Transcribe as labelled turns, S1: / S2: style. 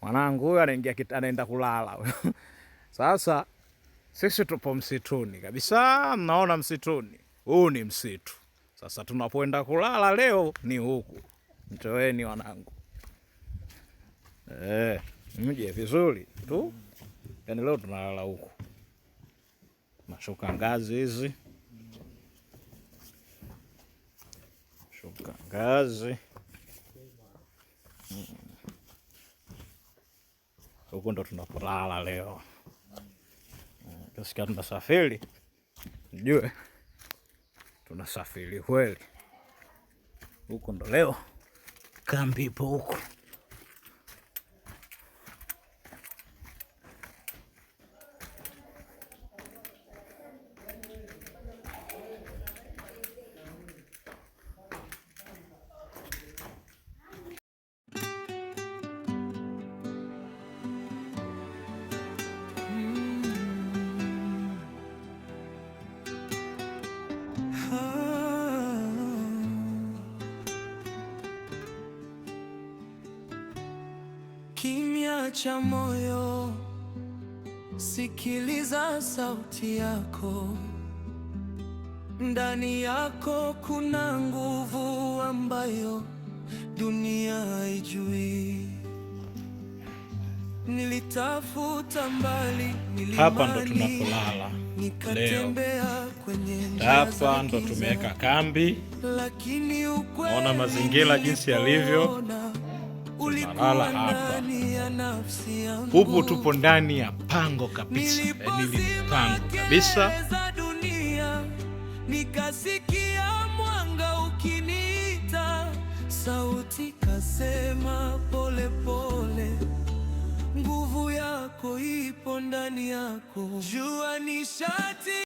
S1: Mwanangu huyu anaenda kulala. Sasa sisi tupo msituni kabisa, mnaona msituni. Huu ni msitu. Sasa tunapoenda kulala leo ni huku. Mtoeni wanangu. Mje vizuri tu. Yaani leo tunalala huku. Nashuka ngazi hizi. Shuka ngazi. Huku ndo tunapolala leo. Kasikia tunasafiri. Mjue tunasafiri kweli. Huku ndo leo kambi ipo huku.
S2: Kimya cha moyo, sikiliza sauti yako. Ndani yako kuna nguvu ambayo dunia haijui. Nilitafuta mbali milimani,
S1: hapa ndo tunapolala leo. Hapa ndo tumeweka kambi. Naona mazingira jinsi yalivyo. Tunalala hapa. Hupo tupo ndani ya pango kabisa. Yaani pango kabisa.
S2: Nikasikia mwanga ukiniita, sauti kasema pole pole, nguvu yako ipo ndani yako, jua nishati.